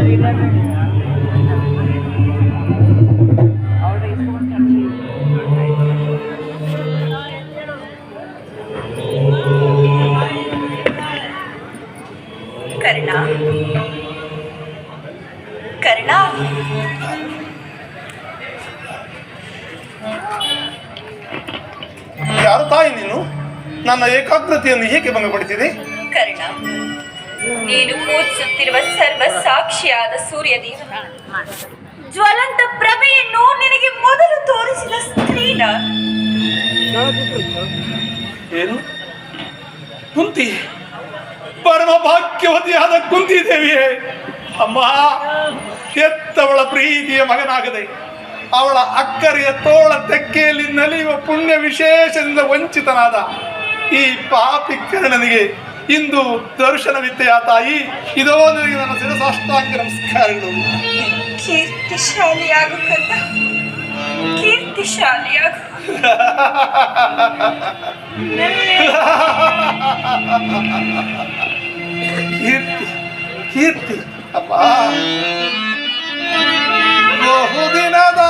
ಕರ್ಣ, ಕರ್ಣ, ಯಾರು ತಾಯಿ ನೀನು? ನನ್ನ ಏಕಾಗ್ರತೆಯನ್ನು ಹೇಗೆ ಭಂಗಪಡಿಸಿದೆ? ಕರ್ಣ, ನೀನು ಪೂಜಿಸುತ್ತಿರುವ ಸರ್ವ ಸಾಕ್ಷಿಯಾದ ಸೂರ್ಯದೇವ ಜ್ವಲಂತ ಪ್ರಭೆಯನ್ನು ನಿನಗೆ ಮೊದಲು ತೋರಿಸಿದ ಸ್ತ್ರೀನ. ಏನು? ಕುಂತಿ, ಪರಮ ಭಾಗ್ಯವತಿಯಾದ ಕುಂತಿ ದೇವಿಯೇ, ಅಮ್ಮ, ಕೆತ್ತವಳ ಪ್ರೀತಿಯ ಮಗನಾಗದೆ ಅವಳ ಅಕ್ಕರೆಯ ತೋಳ ತೆಕ್ಕೆಯಲ್ಲಿ ನಲಿಯುವ ಪುಣ್ಯ ವಿಶೇಷದಿಂದ ವಂಚಿತನಾದ ಈ ಪಾಪಿ ಕರ್ಣನಿಗೆ ಇಂದು ದರ್ಶನವಿತ್ತೆಯ ತಾಯಿ. ಇದೋ ನನಗೆ ನನ್ನ ಶಿರಸಾಷ್ಟಾಂಗ ನಮಸ್ಕಾರಗಳು. ಕೀರ್ತಿಶಾಲಿಯಾಗು ಕಂದ, ಕೀರ್ತಿಶಾಲಿಯಾಗು. ಕೀರ್ತಿ, ಕೀರ್ತಿ ಅಪ್ಪ. ಬಹುದಿನದ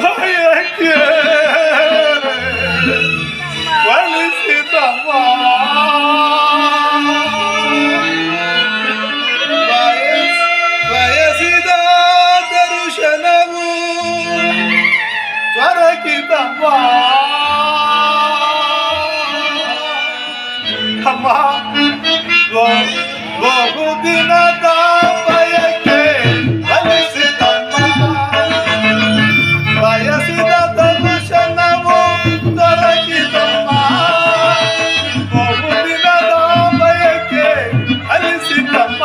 ಭಯಕ್ಕೆ ಒಲಿಸಿದಮ್ಮ, ಬಯಸಿದ ದರ್ಶನವು ದೊರಕಿದಮ್ಮ. ಅಮ್ಮ, ಬಹುದಿನದ ಬಯಕೆ ಫಲಿಸಿದಮ್ಮ, ಬಯಸಿದ ದರ್ಶನವು ದೊರಕಿದಮ್ಮ. ಬಹುದಿನದ ಬಯಕೆ ಫಲಿಸಿದಮ್ಮ.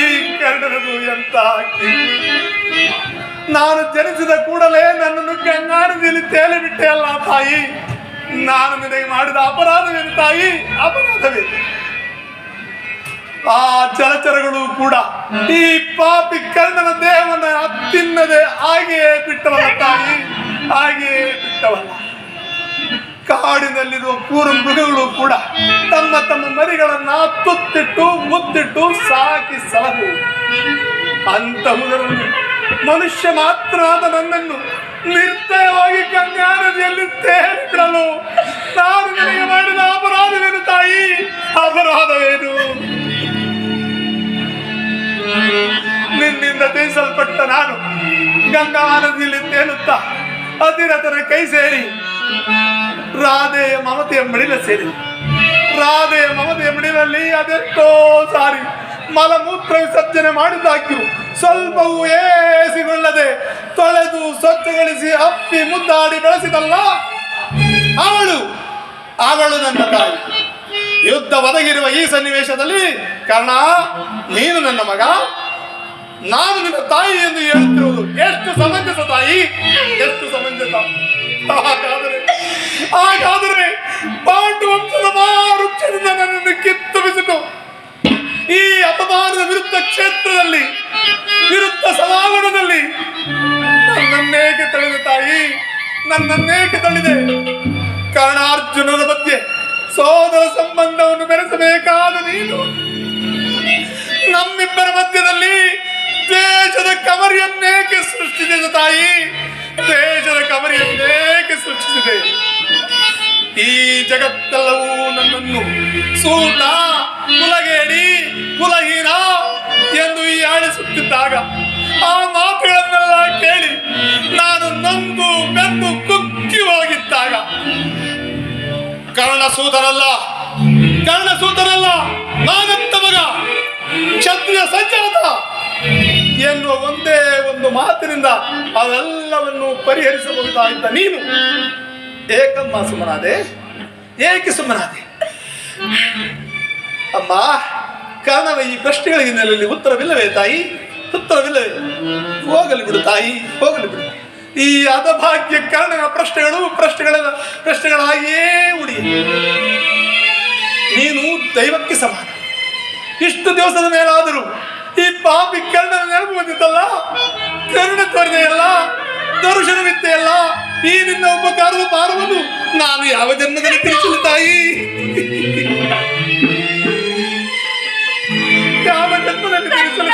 ಈ ಕರ್ಣನದು ಎಂತ ನಾನು ಜನಿಸಿದ ಕೂಡಲೇ ನನ್ನನ್ನು ಗಂಗಾ ನದಿಯಲ್ಲಿ ತೇಲಿ ಬಿಟ್ಟೆ ಅಲ್ಲ ತಾಯಿ. ನಾನು ನಿನಗೆ ಮಾಡಿದ ಅಪರಾಧವೇನು ತಾಯಿ? ಅಪರಾಧವೇ. ಆ ಜಲಚರಗಳು ಕೂಡ ಈ ಪಾಪಿ ಕರ್ಣನ ದೇಹವನ್ನು ತಿನ್ನದೆ ಹಾಗೆಯೇ ಬಿಟ್ಟವಲ್ಲ ತಾಯಿ, ಹಾಗೆಯೇ ಬಿಟ್ಟವಲ್ಲ. ಕಾಡಿನಲ್ಲಿರುವ ಕ್ರೂರ ಮೃಗಗಳು ಕೂಡ ತಮ್ಮ ತಮ್ಮ ಮರಿಗಳನ್ನ ತುತ್ತಿಟ್ಟು ಮುತ್ತಿಟ್ಟು ಸಾಕಿ ಸಲಹು. ಅಂತಹುದರಲ್ಲಿ ಮನುಷ್ಯ ಮಾತ್ರ ಆದ ನನ್ನನ್ನು ನಿರ್ದಯವಾಗಿ ಗಂಗಾ ನದಿಯಲ್ಲಿ ತೇಲಿ ಬಿಡಲು ನಾನು ನಿನಗೆ ಮಾಡಿದ ಅಪರಾಧವೇನು ತಾಯಿ? ಅಪರಾಧವೇನು? ನಿನ್ನಿಂದ ತಿಳಿಸಲ್ಪಟ್ಟ ನಾನು ಗಂಗಾ ನದಿಯಲ್ಲಿ ತೇಲುತ್ತಾ ಅಧಿರಥನ ಕೈ ಸೇರಿ ರಾಧೆಯ ಮಮತೆಯ ಮಡಿಲ ಸೇರಿ ರಾಧೆಯ ಮಮತೆಯ ಮಡಿಲಲ್ಲಿ ಅದೆಷ್ಟೋ ಸಾರಿ ಮಲಮೂತ್ರ ವಿಸರ್ಜನೆ ಮಾಡಿದ್ದಾಗ್ಯೂ ಸ್ವಲ್ಪವೂ ಏಸಿಗೊಳ್ಳದೆ ತೊಳೆದು ಸ್ವಚ್ಛಗೊಳಿಸಿ ಅಪ್ಪಿ ಮುದ್ದಾಡಿ ಬೆಳೆಸಿದಲ್ಲ ಅವಳು ನನ್ನ ತಾಯಿ. ಯುದ್ಧ ಒದಗಿರುವ ಈ ಸನ್ನಿವೇಶದಲ್ಲಿ ಕರ್ಣ, ನೀನು ನನ್ನ ಮಗ, ನಾನು ನಿನ್ನ ತಾಯಿ ಎಂದು ಹೇಳುತ್ತಿರುವುದು ಎಷ್ಟು ಸಮಂಜಸ ತಾಯಿ, ಎಷ್ಟು ಸಮಂಜಸ. ಹಾಗಾದರೆ ಪಾಂಡು ವಂಶದ ವೃಕ್ಷದಿಂದ ನನ್ನನ್ನು ಕಿತ್ತು ಬಿಸಿತು ಈ ಅಪಮಾನದ ವಿರುದ್ಧ ಕ್ಷೇತ್ರದಲ್ಲಿ, ವಿರುದ್ಧ ಸಭಾಂಗಣದಲ್ಲಿ ನನ್ನನ್ನೇಕೆ ತಳ್ಳಿದೆ ತಾಯಿ? ನನ್ನನ್ನೇಕೆ ತಳ್ಳಿದೆ? ಕರ್ಣಾರ್ಜುನರ ಮಧ್ಯೆ ಸೋದರ ಸಂಬಂಧವನ್ನು ಬೆರೆಸಬೇಕಾದ ನೀನು ನಮ್ಮಿಬ್ಬರ ಮಧ್ಯದಲ್ಲಿ ದೇಶದ ಕಮರಿಯನ್ನೇಕೆ ಸೃಷ್ಟಿಸಿದೆ ತಾಯಿ? ದೇಶದ ಕಮರಿಯನ್ನೇಕೆ ಸೃಷ್ಟಿಸಿದೆ? ಈ ಜಗತ್ತೆಲ್ಲವೂ ನನ್ನನ್ನು ಸೂತ, ಕುಲಗೇಡಿ, ಕುಲಹೀನ ಎಂದು ಈ ಆಡಿಸುತ್ತಿದ್ದಾಗ ಆ ಮಾತುಗಳನ್ನೆಲ್ಲ ಕೇಳಿ ನಾನು ನೊಂದು ಬೆಂದು ಕುಕ್ಕಿ ಹೋಗಿದ್ದಾಗ ಕರ್ಣಸೂತನಲ್ಲ ನಾನಂತ ಮಗ, ಕ್ಷತ್ರಿಯ ಸಂಜಾತ ಎನ್ನುವ ಒಂದೇ ಒಂದು ಮಾತಿನಿಂದ ಅವೆಲ್ಲವನ್ನು ಪರಿಹರಿಸಬಹುದಾಗಿದ್ದ ನೀನು ಏಕಮ್ಮ ಸುಮ್ಮನಾದೆ? ಏಕೆ ಸುಮ್ಮನಾದೆ? ಅಮ್ಮ, ಕಾರಣವ ಈ ಪ್ರಶ್ನೆಗಳಿಗೆ ನೆಲೆಯಲ್ಲಿ ಉತ್ತರವಿಲ್ಲವೇ ತಾಯಿ? ಉತ್ತರವಿಲ್ಲವೇ? ಹೋಗಲಿ ಬಿಡು ತಾಯಿ, ಹೋಗಲಿ ಬಿಡು. ಈ ಹದಭಾಗ್ಯ ಕಾರಣನ ಪ್ರಶ್ನೆಗಳಾಗಿಯೇ ಉಳಿ. ನೀನು ದೈವಕ್ಕೆ ಸಮಾನ. ಇಷ್ಟು ದಿವಸದ ಮೇಲಾದರೂ ಈ ಪಾಪಿ ಕರ್ಣನ ನೆನಪು ಬಂದಿದ್ದಲ್ಲ, ಕರುಣೆ ತೋರಿದೆಯಲ್ಲ, ದರ್ಶನವಿತ್ತೆಯಲ್ಲ. ಈ ನಿನ್ನ ಉಪಕಾರದ ಭಾರವನ್ನು ನಾನು ಯಾವ ಜನ್ಮದಲ್ಲಿ ತಿಳಿಸಲು ತಾಯಿ? ಯಾವ ಜನ್ಮದಲ್ಲಿ ತಿಳಿಸಲು?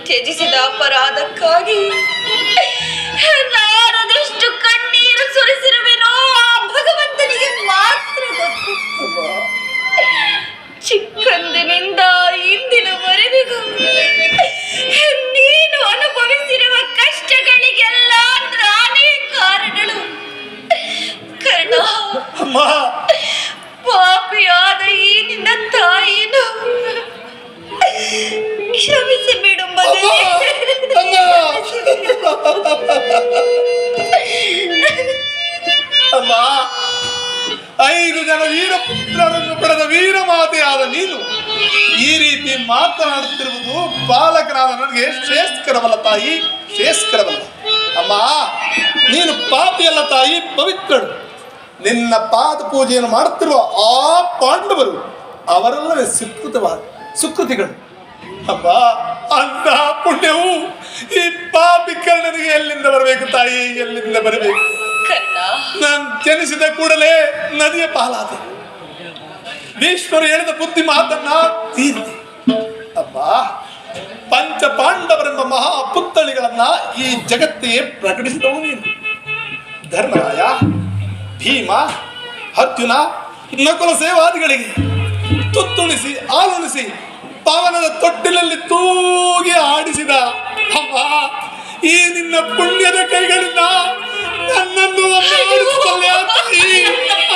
ತ್ಯಜಿಸಿದ ಅಪರಾಧಕ್ಕಾಗಿ ನಾನದೆಷ್ಟು ಕಣ್ಣೀರು ಸುರಿಸಿರುವೆನೋ ಆ ಭಗವಂತನಿಗೆ ಮಾತ್ರ ಗೊತ್ತು. ಚಿಕ್ಕಂದಿನಿಂದ ಇಂದಿನವರೆಗೂ ನೀನು ಅನುಭವಿಸಿರುವ ಕಷ್ಟಗಳಿಗೆಲ್ಲ ನಾನೇ ಕಾರಣಗಳು. ಕರ್ಣ, ಪಾಪಿಯಾದ ಈ ನಿನ್ನ ತಾಯಿಯನ್ನು ಕ್ಷಮಿಸಿ ಬಿಡು ಮಗನೇ. ಅಮ್ಮ, 5 ಜನ ವೀರ ಪುತ್ರರನ್ನು ಪಡೆದ ವೀರ ಮಾತೆಯಾದ ನೀನು ಈ ರೀತಿ ಮಾತನಾಡುತ್ತಿರುವುದು ಬಾಲಕನಾದ ನನಗೆ ಶ್ರೇಷ್ಠಕರವಲ್ಲ ತಾಯಿ, ಶ್ರೇಷ್ಠಕರವಲ್ಲ. ಅಮ್ಮ, ನೀನು ಪಾಪಿಯಲ್ಲ ತಾಯಿ, ಪವಿತ್ರಳು. ನಿನ್ನ ಪಾದ ಪೂಜೆಯನ್ನು ಮಾಡುತ್ತಿರುವ ಆ ಪಾಂಡವರು ಅವರೆಲ್ಲವೇ ಸುಕೃತಿಗಳು. ಅಮ್ಮ, ಅಂತ ಪುಣ್ಯವು ಈ ಪಾಪಿ ಕರ್ಣನಿಗೆ ಎಲ್ಲಿಂದ ಬರಬೇಕು ತಾಯಿ, ಎಲ್ಲಿಂದ ಬರಬೇಕು? ನಾನು ಜನಿಸಿದ ಕೂಡಲೇ ನದಿಯ ಪಾಲಾದೆ. ಭೀಷ್ಮರು ಹೇಳಿದ ಬುದ್ಧಿ ಮಾತನ್ನ ತೀರಿದೆ. ಅಮ್ಮ, ಪಂಚ ಪಾಂಡವರೆಂಬ ಮಹಾ ಪುತ್ಥಳಿಗಳನ್ನ ಈ ಜಗತ್ತಿಗೆ ಪ್ರಕಟಿಸಿದವು ನೀನು. ಧರ್ಮರಾಯ, ಭೀಮ, ಅರ್ಜುನ, ನಕುಲ ಸೇವಾದಿಗಳಿಗೆ ತುತ್ತುಣಿಸಿ ಹಾಲುಣಿಸಿ ಪವನದ ತೊಟ್ಟಿಲಲ್ಲಿ ತೂಗಿ ಆಡಿಸಿದ ಅಮ್ಮ ಈ ನಿನ್ನ ಪುಣ್ಯದ ಕೈಗಳಿಂದ ನನ್ನನ್ನು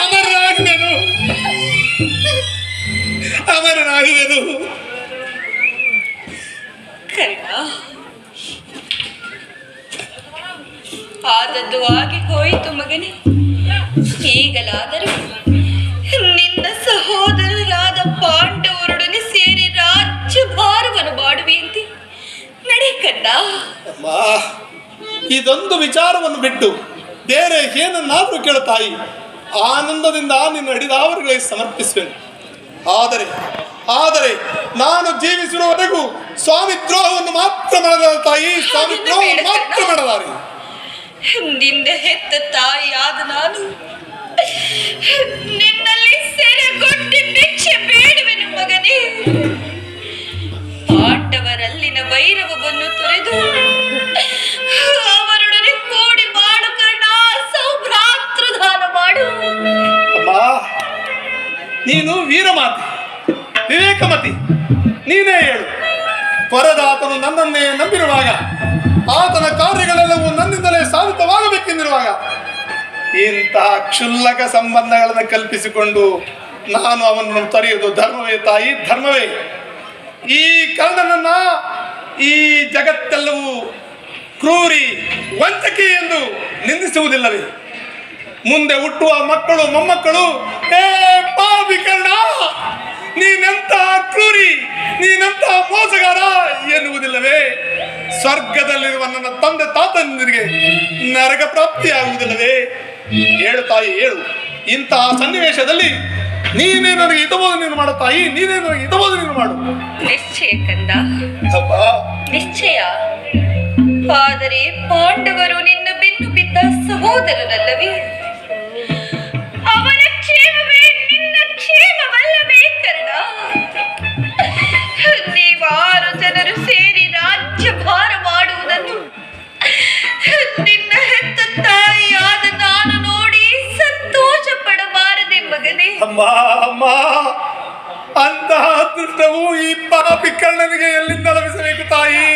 ಅಮರನಾಗುವೆನು ಅಮರನಾಗುವೆನು. ಕರ್ಣ, ಆದದ್ದು ಆಗಿ ಹೋಯಿತು ಮಗನೇ. ಈಗಲಾದರೂ ನಿನ್ನ ಸಹೋದರರಾದ ಪಾಂಡವರೊಡನೆ ಸೇರಿ ರಾಜ್ಯಭಾರವನ್ನು ಮಾಡುವೆಯಂತೆ. ನಡೆ ಕಂದ. ಅಮ್ಮ, ಇದೊಂದು ವಿಚಾರವನ್ನು ಬಿಟ್ಟು ಬೇರೆ ಏನನ್ನಾದ್ರೂ ಕೇಳು ತಾಯಿ. ಆನಂದದಿಂದ ನಿನ್ನ ಹಿಡಿದಾವರುಗಳಿಗೆ ಸಮರ್ಪಿಸುವೆನು. ಆದರೆ ನಾನು ಜೀವಿಸಿರುವವರೆಗೂ ಸ್ವಾಮಿ ದ್ರೋಹವನ್ನು ಮಾತ್ರ ಮಾಡಲಾರ ತಾಯಿ, ಸ್ವಾಮಿ ದ್ರೋಹವನ್ನು ಮಾತ್ರ ಮಾಡಲಾರೆ. ನಿಂದ ಹೆತ್ತ ತಾಯಿಯಾದ ನಾನು ನಿನ್ನಲ್ಲಿ ಸೆರೆಗೊಟ್ಟಿ ಭಿಕ್ಷೆ ಬೇಡುವೆನು ಮಗನೇ. ಪಾಂಡವರಲ್ಲಿನ ವೈರವವನ್ನು ತೊರೆದು ಅವರೊಡನೆ ಕೂಡಿ ಮಾಡು ಕರ್ಣ, ಸೌಭ್ರಾತೃದಾನ ಮಾಡು. ಅಮ್ಮ, ನೀನು ವೀರಮಾತೆ, ವಿವೇಕಮತಿ, ನೀನೇ ಹೇಳು. ಪರದಾತನು ನನ್ನನ್ನೇ ನಂಬಿರುವಾಗ, ಆತನ ಕಾರ್ಯಗಳೆಲ್ಲವೂ ನನ್ನಿಂದಲೇ ಸಾಧಿತವಾಗಬೇಕೆಂದಿರುವಾಗ ಇಂತಹ ಕ್ಷುಲ್ಲಕ ಸಂಬಂಧಗಳನ್ನು ಕಲ್ಪಿಸಿಕೊಂಡು ನಾನು ಅವನನ್ನು ತೊರೆಯುವುದು ಧರ್ಮವೇ ತಾಯಿ, ಧರ್ಮವೇ? ಈ ಕರ್ಣನನ್ನ ಈ ಜಗತ್ತೆಲ್ಲವೂ ಕ್ರೂರಿ, ವಂಚಕಿ ಎಂದು ನಿಂದಿಸುವುದಿಲ್ಲವೇ? ಮುಂದೆ ಹುಟ್ಟುವ ಮಕ್ಕಳು, ಮೊಮ್ಮಕ್ಕಳು ಏ ಪಾಪಿ ಕರ್ಣ, ನೀನೆಂತ ಕ್ರೂರಿ, ನೀನೆಂತ ಮೋಸಗಾರ ಎನ್ನುವುದಿಲ್ಲವೇ? ಸ್ವರ್ಗದಲ್ಲಿರುವ ನನ್ನ ತಂದೆ ತಾತಂದಿರಿಗೆ ನರಕ ಪ್ರಾಪ್ತಿಯಾಗುವುದಿಲ್ಲವೇ? ಹೇಳು ತಾಯಿ, ಹೇಳು. ಇಂತಹ ಸನ್ನಿವೇಶದಲ್ಲಿ ನೀನೇ ನನಗೆ ಹಿತಬೋಧನೆಯನ್ನು ಮಾಡು ತಾಯಿ, ನೀನೇ ನನಗೆ ಹಿತಬೋಧನೆಯನ್ನು ಮಾಡು. ನಿಶ್ಚಯ ಕಂದ, ನಿಶ್ಚಯ. ಆದರೆ ಪಾಂಡವರು ನಿನ್ನ ಬೆನ್ನು ಬಿದ್ದ ಸಹೋದರರಲ್ಲವೇ? ಅವರ ಕ್ಷೇಮವೇ ನಿನ್ನ ಕ್ಷೇಮವಲ್ಲವೇ ಕರ್ಣ? ನೀವಾರು ಜನರು ಸೇರಿ ರಾಜ್ಯಭಾರ ಮಾಡುವುದನ್ನು ನಿನ್ನ ಹೆತ್ತ ತಾಯಿಯಾದ ನಾನು ನೋಡಿ ಸಂತೋಷ ಪಡಬಾರದೆ ಮಗನೇ? ಅಮ್ಮ, ಅಮ್ಮ, ಅಂತಹ ಅದೃಷ್ಟವು ಈ ಪಾಪಿ ಕರ್ಣನಿಗೆ ಎಲ್ಲಿಂದ ಲಭಿಸಬೇಕು ತಾಯಿ,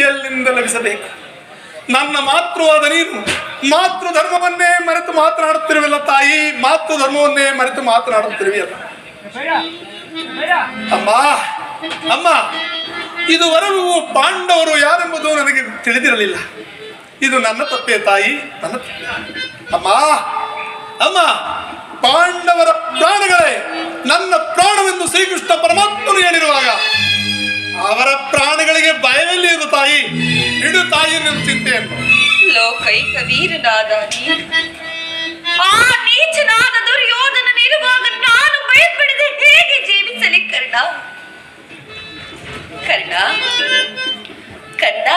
ಎಲ್ಲಿಂದ ಲಭಿಸಬೇಕು? ನನ್ನ ಮಾತೃವಾದ ನೀನು ಮಾತೃ ಧರ್ಮವನ್ನೇ ಮರೆತು ಮಾತನಾಡುತ್ತಿರುವಲ್ಲ ತಾಯಿ, ಮಾತೃ ಧರ್ಮವನ್ನೇ ಮರೆತು ಮಾತನಾಡುತ್ತಿರುವೆಯಲ್ಲ. ಅಮ್ಮ, ಅಮ್ಮ, ಇದುವರೆಗೂ ಪಾಂಡವರು ಯಾರೆಂಬುದು ನನಗೆ ತಿಳಿದಿರಲಿಲ್ಲ. ಇದು ನನ್ನ ತಪ್ಪೇ ತಾಯಿ, ನನ್ನ ತಪ್ಪೇ. ಅಮ್ಮ, ಅಮ್ಮ, ಪಾಂಡವರ ಪ್ರಾಣಗಳೇ ನನ್ನ ಪ್ರಾಣವೆಂದು ಶ್ರೀಕೃಷ್ಣ ಪರಮಾತ್ಮನು ಹೇಳಿರುವಾಗ ಅವರ ಪ್ರಾಣಗಳಿಗೆ ಭಯವೆಲ್ಲಿ ಇದು ತಾಯಿ? ಇಡು ತಾಯಿ ನನ್ನ ಚಿಂತೆಯನ್ನು. ಲೋಕೈಕ ವೀರನಾದ ಆ ನೀಚನಾದ ದುರ್ಯೋಧನನಿರುವಾಗ ನಾನು ಭಯಪಡದೆ ಹೇಗೆ ಜೀವಿಸಲಿ ಕರ್ಣ? ಕರ್ಣ, ಕಂದ,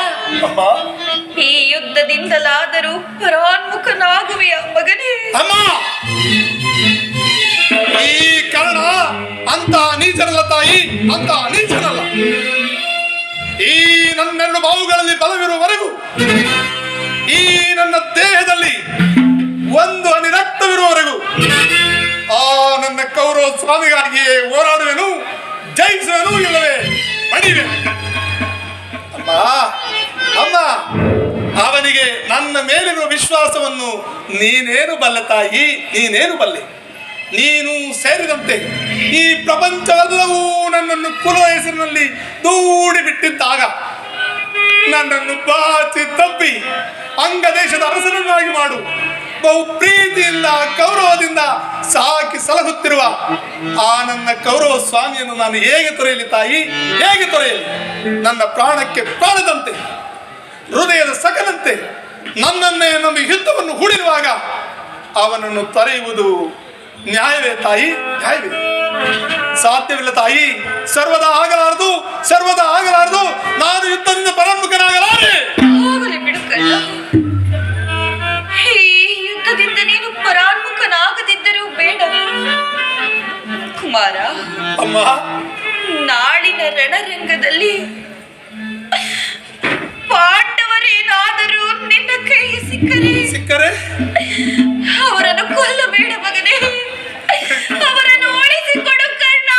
ಈ ಯುದ್ಧದಿಂದಲಾದರೂ ಪರಾನ್ಮುಖನಾಗುವೆಯ ಮಗನೇ? ಅಮ್ಮ, ಈ ಕರ್ಣ ಅಂತ ನೀಚನಲ್ಲ ತಾಯಿ, ಅಂತ ನೀಚನಲ್ಲ. ಈ ನನ್ನೆರಡು ಬಾವುಗಳಲ್ಲಿ ಬಲವಿರುವವರೆಗೂ, ಈ ನನ್ನ ದೇಹದಲ್ಲಿ ಒಂದು ಹನಿ ರಕ್ತವಿರುವವರೆಗೂ ಆ ನನ್ನ ಕೌರವ ಸ್ವಾಮಿಗಾಗಿಯೇ ಹೋರಾಡುವೆನು, ಜಯಿಸುವೆನು, ಇಲ್ಲವೇ ಮಡಿವೆ. ಅಮ್ಮ, ಅಮ್ಮ, ಅವನಿಗೆ ನನ್ನ ಮೇಲಿರುವ ವಿಶ್ವಾಸವನ್ನು ನೀನೇನು ಬಲ್ಲೆ ತಾಯಿ, ನೀನೇನು ಬಲ್ಲೆ? ನೀನು ಸೇರಿದಂತೆ ಈ ಪ್ರಪಂಚವೆಲ್ಲವೂ ನನ್ನನ್ನು ಕುಲ ಹೆಸರಿನಲ್ಲಿ ದೂಡಿ ಬಿಟ್ಟಿದ್ದಾಗ ನನ್ನನ್ನು ಬಾಚಿ ತಪ್ಪಿ ಅಂಗದೇಶದ ಅರಸನನ್ನಾಗಿ ಮಾಡು ಬಹು ಪ್ರೀತಿಯಿಂದ ಗೌರವದಿಂದ ಸಾಕಿ ಸಲಹುತ್ತಿರುವ ಆ ನನ್ನ ಕೌರವ ಸ್ವಾಮಿಯನ್ನು ನಾನು ಹೇಗೆ ತೊರೆಯಲಿ ತಾಯಿ, ಹೇಗೆ ತೊರೆಯಲಿ? ನನ್ನ ಪ್ರಾಣಕ್ಕೆ ಪ್ರಾಣದಂತೆ, ಹೃದಯದ ಸಕಲಂತೆ ನನ್ನನ್ನೇ ನಂಬಿ ಯುದ್ಧವನ್ನು ಹೂಡಿರುವಾಗ ಅವನನ್ನು ತೊರೆಯುವುದು ನ್ಯಾಯವೇ ತಾಯಿ? ನ್ಯಾಯವೇ? ಸಾಧ್ಯವಿಲ್ಲ ತಾಯಿ, ಸರ್ವದಾ ಆಗಲಾರದು, ಸರ್ವದಾ ಆಗಲಾರದು. ನಾನು ಯುದ್ಧದಿಂದ ಪರಾನ್ಮುಖನಾಗಲಾರೆ. ಹೋಗಲಿ ಬಿಡು ಕರ್ಣ. ಈ ಯುದ್ಧದಿಂದ ನೀನು ಪರಾನ್ಮುಖನಾಗದಿದ್ದರೂ ಬೇಡ ಕುಮಾರ. ಅಮ್ಮ, ನಾಳಿನ ರಣರಂಗದಲ್ಲಿ ಪಾಂಡವರೇನಾದರೂ ನಿನ್ನ ಕೈಗೆ ಸಿಕ್ಕರೆ ಅವರನ್ನು ಕೊಲ್ಲಬೇಡ ಮಗನೇ, ಅವರನ್ನು ಉಳಿಸಿಕೊಡು ಕರ್ಣ,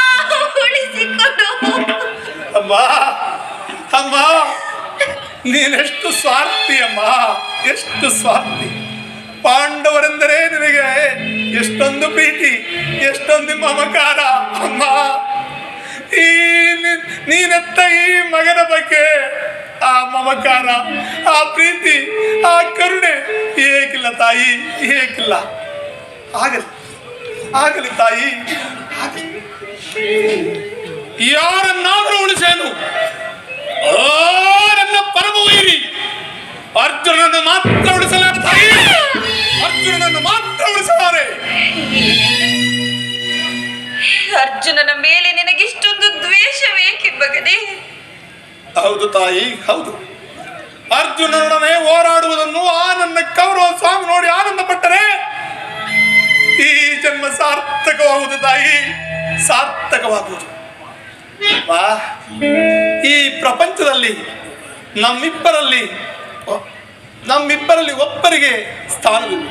ಉಳಿಸಿಕೊಡು. ಅಮ್ಮ, ಅಮ್ಮ, ನೀನೆಷ್ಟು ಸ್ವಾರ್ಥಿ ಅಮ್ಮ, ಎಷ್ಟು ಸ್ವಾರ್ಥಿ. ಪಾಂಡವರೆಂದರೆ ನಿನಗೆ ಎಷ್ಟೊಂದು ಪ್ರೀತಿ, ಎಷ್ಟೊಂದು ಮಮಕಾರ ಅಮ್ಮ. ಈ ನೀನೆತ್ತ ಈ ಮಗನ ಬಗ್ಗೆ ಆ ಮಮಕಾರ, ಆ ಪ್ರೀತಿ, ಆ ಕರುಣೆ ಏಕಿಲ್ಲ ತಾಯಿ, ಏಕಿಲ್ಲ. ಆಗಲಿ ಆಗಲಿ ತಾಯಿ, ಆಗಲಿ. ಯಾರನ್ನಾದರೂ ಉಳಿಸೇನು, ನನ್ನ ಪರಮ ವೈರಿ ಅರ್ಜುನನನ್ನು ಮಾತ್ರ ಉಳಿಸಲಾರೆ ತಾಯಿ, ಅರ್ಜುನನನ್ನು ಮಾತ್ರ ಉಳಿಸಲಾರೆ. ಅರ್ಜುನನ ಮೇಲೆ ನಿನಗಿಷ್ಟೊಂದು ದ್ವೇಷವೇಕೆ ಮಗನೇ? ಹೌದು ತಾಯಿ, ಹೌದು. ಅರ್ಜುನನೊಡನೆ ಹೋರಾಡುವುದನ್ನು ಆ ನನ್ನ ಕೌರವ ಸ್ವಾಮಿ ನೋಡಿ ಆನಂದ ಪಟ್ಟರೆ ಈ ಜನ್ಮ ಸಾರ್ಥಕವಾಗುವುದು ತಾಯಿ, ಸಾರ್ಥಕವಾಗುವುದು. ಈ ಪ್ರಪಂಚದಲ್ಲಿ ನಮ್ಮಿಬ್ಬರಲ್ಲಿ ಒಬ್ಬರಿಗೆ ಸ್ಥಾನವಿಲ್ಲ.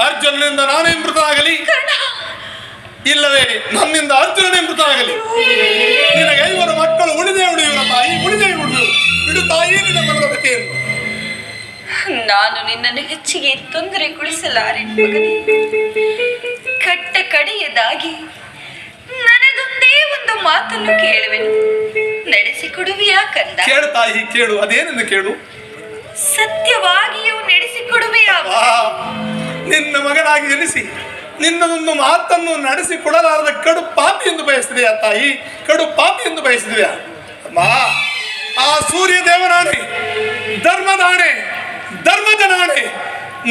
ಅರ್ಜುನನಿಂದ ನಾನೇ ಮೃತನಾಗಲಿ, ಇಲ್ಲವೇ ನನ್ನಿಂದ ಅರ್ಜುನನೇ ಮೃತನಾಗಲಿ. ನಿನಗೆ 5 ಮಕ್ಕಳು ಉಳಿದೇ ಉಳಿಯುವ ತಾಯಿ, ಉಳಿದೇ ಉಳಿದು ಬಿಡು ತಾಯಿ ನಿನ್ನ ಮನದ ವ್ಯಥೆಯನ್ನು. ನಾನು ನಿನ್ನನ್ನು ಹೆಚ್ಚಿಗೆ ತೊಂದರೆಗೊಳಿಸಲಾರೆ ಮಗನೇ. ಕಟ್ಟ ಕಡೆಯದಾಗಿ ನನದೊಂದೇ ಒಂದು ಮಾತನ್ನು ಕೇಳುವೆನು, ನಡೆಸಿಕೊಡುವೆಯಾ ಕಂದ? ಕೇಳು ತಾಯಿ, ಕೇಳು. ಅದೇನೆಂದು ಕೇಳು. ಸತ್ಯವಾಗಿಯೂ ನಡೆಸಿಕೊಡುವೆಯಾ? ನಿನ್ನ ಮಗನಾಗಿ ಜನಿಸಿ ನಿನ್ನದೊಂದು ಮಾತನ್ನು ನಡೆಸಿಕೊಡಲಾರದ ಕಡು ಪಾಪಿ ಎಂದು ಬಯಸಿದೆಯಾ ತಾಯಿ? ಕಡು ಪಾಪಿ ಎಂದು ಬಯಸಿದೆಯಾ ಅಮ್ಮ? ಆ ಸೂರ್ಯ ದೇವನಾಣೆ, ಧರ್ಮದಾಣೆ, ಧರ್ಮಜನಾಣೆ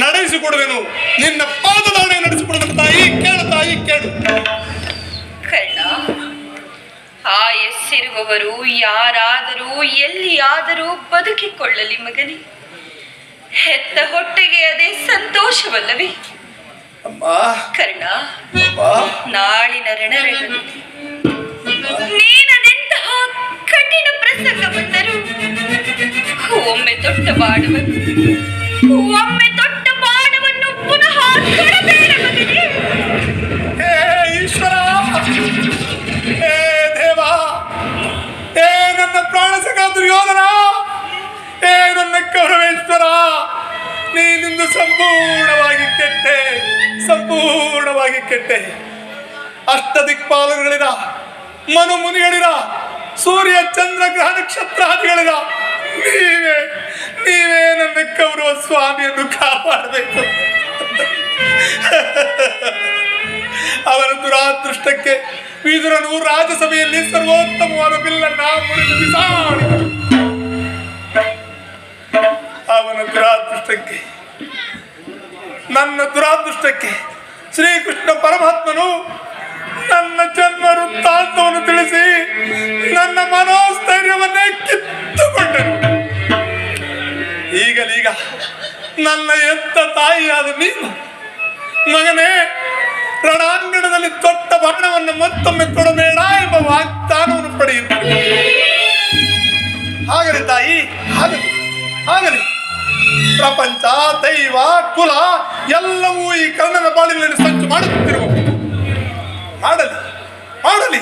ನಡೆಸಿಕೊಡುವೆನು. ನಿನ್ನ ಪಾದದಾಣೆ ನಡೆಸಿಕೊಡುವೆನು ತಾಯಿ. ಕೇಳು ತಾಯಿ, ಕೇಳು. ಕರ್ಣ, ಆಯಸ್ಸಿರುವವರು ಯಾರಾದರೂ ಎಲ್ಲಿಯಾದರೂ ಬದುಕಿಕೊಳ್ಳಲಿ ಮಗನೇ. ಹೆತ್ತ ಹೊಟ್ಟೆಗೆ ಅದೇ ಸಂತೋಷವಲ್ಲವೇ? ಅಮ್ಮ ಕರ್ಣ, ನಾಳಿನ ರಣರಂಗದಲ್ಲಿ ನೀನದೆಂತಹ ಕಠಿಣ ಪ್ರಸಂಗ ಬಂದರೂ ಒಮ್ಮೆ ತೊಟ್ಟ ಬಾಣವನ್ನು ಪುನಃ ತೊಡಬೇಡ ಮಗನೇ. ಹೇ ಈಶ್ವರ, ಹೇ ದೇವ, ಹೇ ನನ್ನ ಪ್ರಾಣ ಸಖ ದುರ್ಯೋಧನ, ಹೇ ನನ್ನ ಕೌರವೇಶ್ವರ, ನೀನಿಂದು ಸಂಪೂರ್ಣವಾಗಿ ಕೆಟ್ಟೆ. ಅಷ್ಟದಿಕ್ಪಾಲಗಳಿರ, ಮನು ಮುನಿಗಳಿರ, ಸೂರ್ಯ ಚಂದ್ರ ಗ್ರಹ ನಕ್ಷತ್ರಾದಿಗಳಿರ ನೀವೇ ನನ್ನ ಕೌರವ ಸ್ವಾಮಿಯನ್ನು ಕಾಪಾಡಬೇಕು. ಅವರ ದುರಾದೃಷ್ಟಕ್ಕೆ ವಿದುರನು ರಾಜಸಭೆಯಲ್ಲಿ ಸರ್ವೋತ್ತಮವಾದ ಬಿಲ್ಲನ್ನ ಮುರಿದು ಬಿಸಾಡಿದರು. ಅವನ ದುರಾದೃಷ್ಟಕ್ಕೆ, ನನ್ನ ದುರಾದೃಷ್ಟಕ್ಕೆ ಶ್ರೀಕೃಷ್ಣ ಪರಮಾತ್ಮನು ನನ್ನ ಜನ್ಮ ವೃತ್ತಾಂತವನ್ನು ತಿಳಿಸಿ ನನ್ನ ಮನೋಸ್ಥೈರ್ಯವನ್ನೇ ಕಿತ್ತುಕೊಂಡನು. ಈಗಲೀಗ ನನ್ನ ಎತ್ತ ತಾಯಿಯಾದ ನೀನು ಮಗನೇ, ರಣಾಂಗಣದಲ್ಲಿ ತೊಟ್ಟ ಬಾಣವನ್ನು ಮತ್ತೊಮ್ಮೆ ಕೊಡಬೇಡ ಎಂಬ ವಾಗ್ದಾನವನ್ನು ಪಡೆಯುತ್ತೇನೆ. ಆಗಲಿ ತಾಯಿ, ಆಗಲಿ. ಪ್ರಪಂಚ, ದೈವ, ಕುಲ ಎಲ್ಲವೂ ಈ ಕರ್ಣನ ಬಾಳಿನಲ್ಲಿ ಸಂಚು ಮಾಡುತ್ತಿರುವುದು. ಮಾಡಲಿ.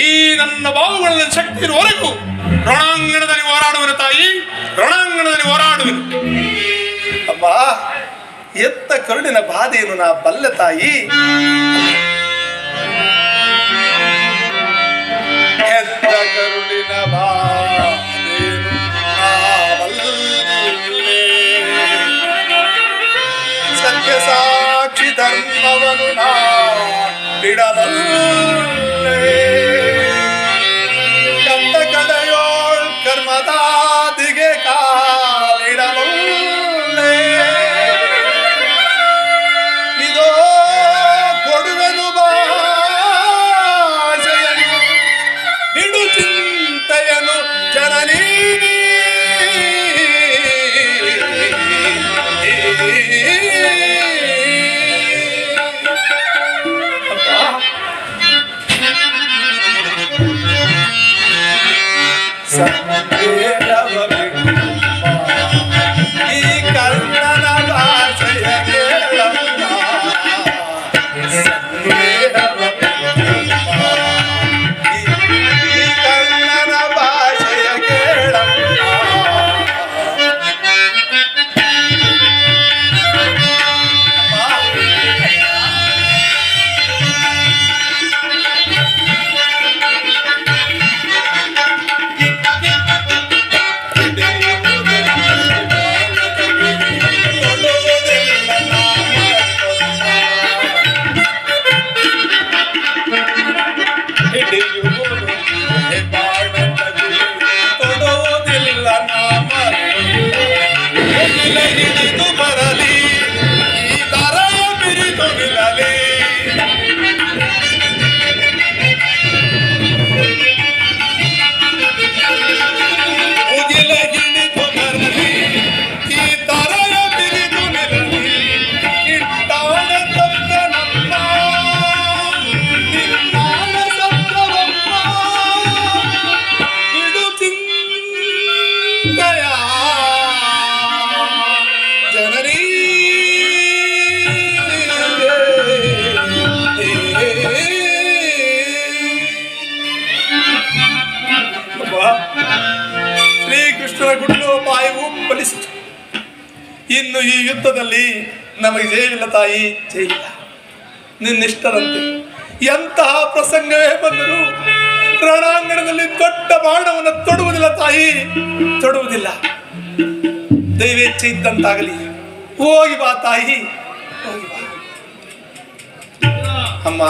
ಈ ನನ್ನ ಬಾಹುಗಳಲ್ಲಿ ಶಕ್ತಿ ಇರುವವರೆಗೂ ರಣಾಂಗಣದಲ್ಲಿ ಹೋರಾಡುವನು ತಾಯಿ, ರಣಾಂಗಣದಲ್ಲಿ ಹೋರಾಡುವನು. ಅಮ್ಮ, ಎತ್ತ ಕರುಣಿನ ಬಾಧೆಯನ್ನು ನಾ ಬಲ್ಲೆ ತಾಯಿ. ಎತ್ತ ಕರುಣಿನ ಬಾಧೆಯನ್ನು ನಾ ಬಲ್ಲೆ, ಸತ್ಯ ಸಾಕ್ಷಿ ಧರ್ಮವನು ನಾ ಬಿಡಬಲ್ಲೆ. ಕಟ್ಟ ಕಡೆಯೋಳ್ ಕರ್ಮದಾದಿಗೆ ಕಾಲಿಡಬಲ್ಲೆ. ಇದೋ ಕೊಡುವೆನು ಭಾಷೆಯನ್ನು, ಬಿಡು ಚಿಂತೆಯನು ಜನನೀ. ಹಿಡಿದು ಬರಲಿ ಈ ಧರೆಯ ಬಿರಿದು ನಿಲ್ಲಲಿ ಮುಗಿಲ ಹಿಡಿದು ಬರಲಿ ಈ ಧರೆಯ ಬಿರಿದು ನಿಲ್ಲಲಿ ಇಟ್ಟಾಳ ಸತ್ತನಮ್ಮ ಇಟ್ಟಾಳ ಸತ್ತವಮ್ಮ ಇಡು ಚಿಂತೆಯ ಜನರೀ ಶ್ರೀಕೃಷ್ಣನ ಗುಡ್ಡೋಪಾಯವು ಫಲಿಸಿತು. ಇನ್ನು ಈ ಯುದ್ಧದಲ್ಲಿ ನಮಗೆ ಜಯವಿಲ್ಲ ತಾಯಿ, ಜಯವಿಲ್ಲ. ನಿನ್ನಿಷ್ಟರಂತೆ ಎಂತಹ ಪ್ರಸಂಗವೇ ಬಂದರೂ ರಣಾಂಗಣದಲ್ಲಿ ದೊಡ್ಡ ಬಾಣವನ್ನು ತೊಡುವುದಿಲ್ಲ ತಾಯಿ, ತೊಡುವುದಿಲ್ಲ. ದೈವೇಚ್ಛೆ ಇದ್ದಂತಾಗಲಿ. ಹೋಗಿ ಬಾ ತಾಯಿ, ಹೋಗಿ ಬಾ. ಅಮ್ಮ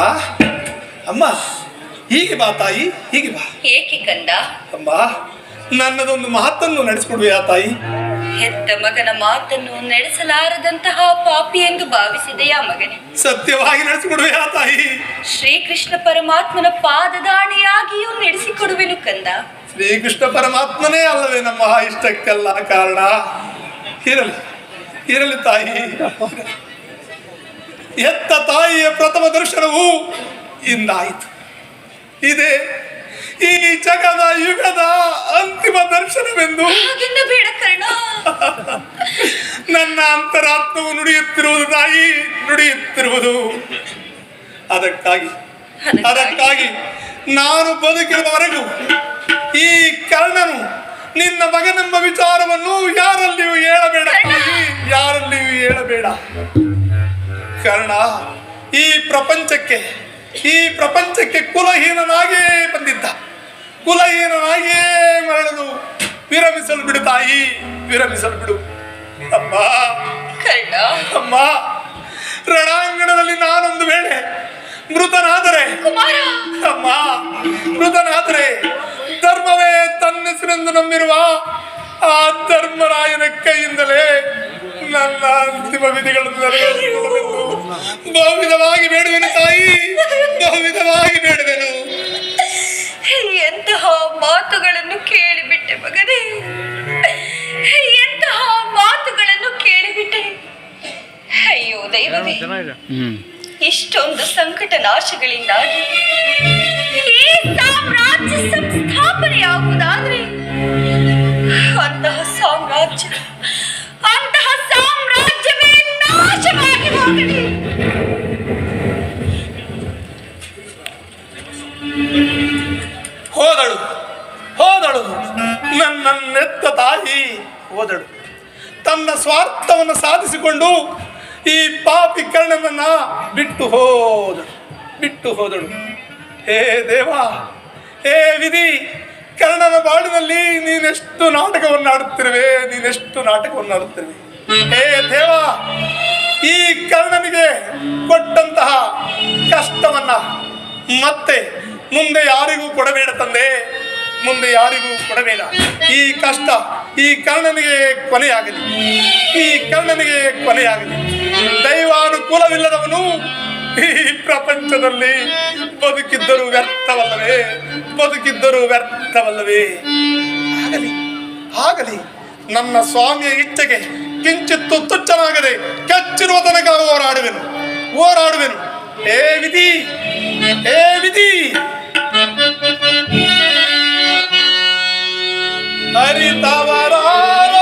ಅಮ್ಮ ಹೀಗೆ ಬಾ ತಾಯಿ, ಹೀಗೆ ಬಾ. ಏಕೆ ಕಂದ? ಅಮ್ಮ ನನ್ನದೊಂದು ಮಾತನ್ನು ನಡೆಸಿಕೊಡುವೆಯಾ ತಾಯಿ? ಹೆತ್ತ ಮಗನ ಮಾತನ್ನು ನಡೆಸಲಾರದಂತಹ ಪಾಪಿ ಎಂದು ಭಾವಿಸಿದೆಯಾ ಮಗನೇ? ಸತ್ಯವಾಗಿ ನಡೆಸಿಕೊಡುವೆಯಾ ತಾಯಿ? ಶ್ರೀಕೃಷ್ಣ ಪರಮಾತ್ಮನ ಪಾದದಾಣಿಯಾಗಿಯೂ ನಡೆಸಿಕೊಡುವೆನು ಕಂದ. ಶ್ರೀಕೃಷ್ಣ ಪರಮಾತ್ಮನೇ ಅಲ್ಲವೇ ನಮ್ಮ ಇಷ್ಟಕ್ಕೆಲ್ಲ ಕಾರಣ? ಇರಲಿ ಇರಲಿ ತಾಯಿ. ಎತ್ತ ತಾಯಿಯ ಪ್ರಥಮ ದರ್ಶನವು ಇಂದಾಯಿತು. ಇದೇ ಈ ಜಗದ ಯುಗದ ಅಂತಿಮ ದರ್ಶನವೆಂದು ಬೇಡ ಕರ್ಣ. ನನ್ನ ಅಂತರಾತ್ಮವು ನುಡಿಯುತ್ತಿರುವುದು ತಾಯಿ, ನುಡಿಯುತ್ತಿರುವುದು. ಅದಕ್ಕಾಗಿ ನಾನು ಬದುಕಿರುವವರೆಗೂ ಈ ಕರ್ಣನು ನಿನ್ನ ಮಗನೆಂಬ ವಿಚಾರವನ್ನು ಯಾರಲ್ಲಿಯೂ ಹೇಳಬೇಡ ತಾಯಿ, ಯಾರಲ್ಲಿಯೂ ಹೇಳಬೇಡ. ಕರ್ಣ ಈ ಪ್ರಪಂಚಕ್ಕೆ ಕುಲಹೀನನಾಗಿಯೇ ಬಂದಿದ್ದ, ಕುಲಹೀನನಾಗಿಯೇ ಮರಳಲು. ವಿರಮಿಸಲು ಬಿಡು ತಾಯಿ, ವಿರಮಿಸಲು ಬಿಡು. ಅಮ್ಮ ಕರ್ಣ, ಅಮ್ಮ ರಣಾಂಗಣದಲ್ಲಿ ನಾನೊಂದು ವೇಳೆ ಮೃತನಾದರೆ, ಅಮ್ಮ ಮೃತನಾದರೆ ಧರ್ಮವೇ ತನ್ನೆಸರೆಂದು ನಂಬಿರುವ ಆ ಧರ್ಮರಾಯನ ಕೈಯಿಂದಲೇ ನನ್ನ ಅಂತಿಮ ವಿಧಿಗಳನ್ನು ನೆರವೇರಿಸಬೇಕೆಂದು ಬಹುವಿಧವಾಗಿ ಬೇಡುವೆನು ತಾಯಿ, ಬಹುವಿಧವಾಗಿ ಬೇಡುವೆನು. ಎಂತಹ ಮಾತುಗಳನ್ನು ಕೇಳಿಬಿಟ್ಟೆ ಮಗನೇ, ಎಂತಹ ಮಾತುಗಳನ್ನು ಕೇಳಿಬಿಟ್ಟೆ. ಅಯ್ಯೋ ದೈವವೇ, ಇಷ್ಟೊಂದು ಸಂಕಟ ನಾಶಗಳಿಂದಾಗಿ ಈ ಸಾಮ್ರಾಜ್ಯ ಸಂಸ್ಥಾಪನೆಯಾಗುವುದಾದ್ರೆ ಅಂತಹ ಸಾಮ್ರಾಜ್ಯವೇ ನಾಶವಾಗಿ ಹೋಗಲಿ. ಹೋದಳು ನನ್ನೆತ್ತ ತಾಯಿ, ಹೋದಳು. ತನ್ನ ಸ್ವಾರ್ಥವನ್ನು ಸಾಧಿಸಿಕೊಂಡು ಈ ಪಾಪಿ ಕರ್ಣನನ್ನ ಬಿಟ್ಟು ಹೋದಳು. ಹೇ ದೇವ, ಹೇ ವಿಧಿ, ಕರ್ಣನ ಬಾಳಿನಲ್ಲಿ ನೀನೆಷ್ಟು ನಾಟಕವನ್ನು ಆಡುತ್ತಿರುವೆ. ಹೇ ದೇವ, ಈ ಕರ್ಣನಿಗೆ ಕೊಟ್ಟಂತಹ ಕಷ್ಟವನ್ನ ಮತ್ತೆ ಮುಂದೆ ಯಾರಿಗೂ ಕೊಡಬೇಡ ತಂದೆ, ಮುಂದೆ ಯಾರಿಗೂ ಕೊಡಬೇಡ. ಈ ಕಷ್ಟ ಈ ಕರ್ಣನಿಗೆ ಕೊನೆಯಾಗಲಿ. ದೈವಾನುಕೂಲವಿಲ್ಲದವನು ಈ ಪ್ರಪಂಚದಲ್ಲಿ ಬದುಕಿದ್ದರೂ ವ್ಯರ್ಥವಲ್ಲವೇ? ಆಗಲಿ. ನನ್ನ ಸ್ವಾಮಿಯ ಇಚ್ಛೆಗೆ ಕಿಂಚಿತ್ತು ತುಚ್ಛನಾಗದೆ ಕಚ್ಚಿರುವ ತನಕ ಹೋರಾಡುವೆನು. ಹೇ ವಿಧಿ, ಅರಿತವರಾರ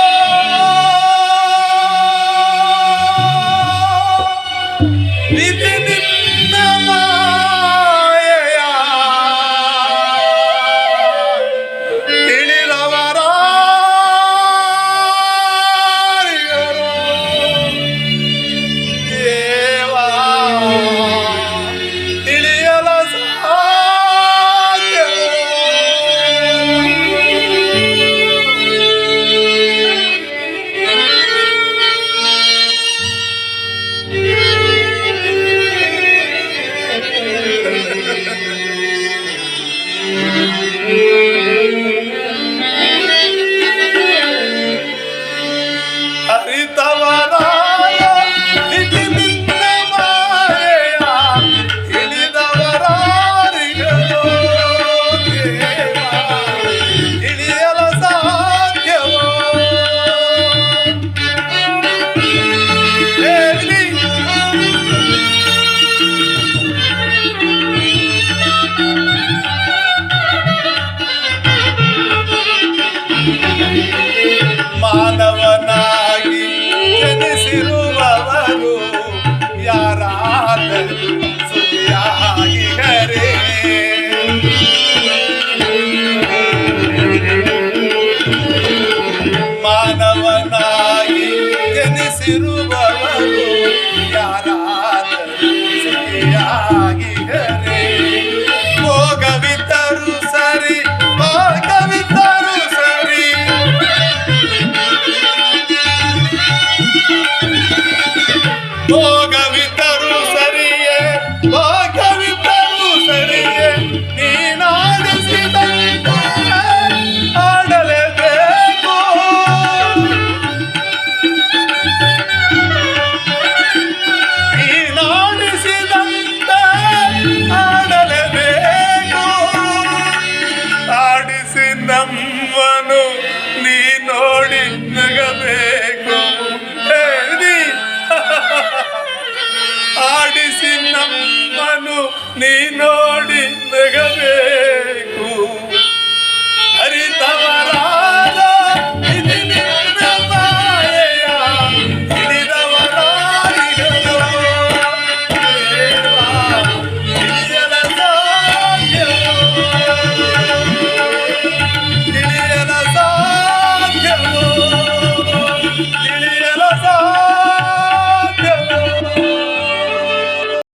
ವಿಧಿ ನಿನ್ನ ಮಾಯೆಯ ತಿಳಿದವರಾರಿಗರು ದೇವಾ ತಿಳಿಯಲ ಸಾಧ್ಯ. ಮಗನಾಗಿ ಜನಿಸಿರುವವರು ಯಾರಾದರೂ ಸರಿಯಾಗಿಗರೆ ಭೋಗವಿದ್ದರು ಸರಿ ಭೋಗವಿದ್ದರು ಸರಿ ಓ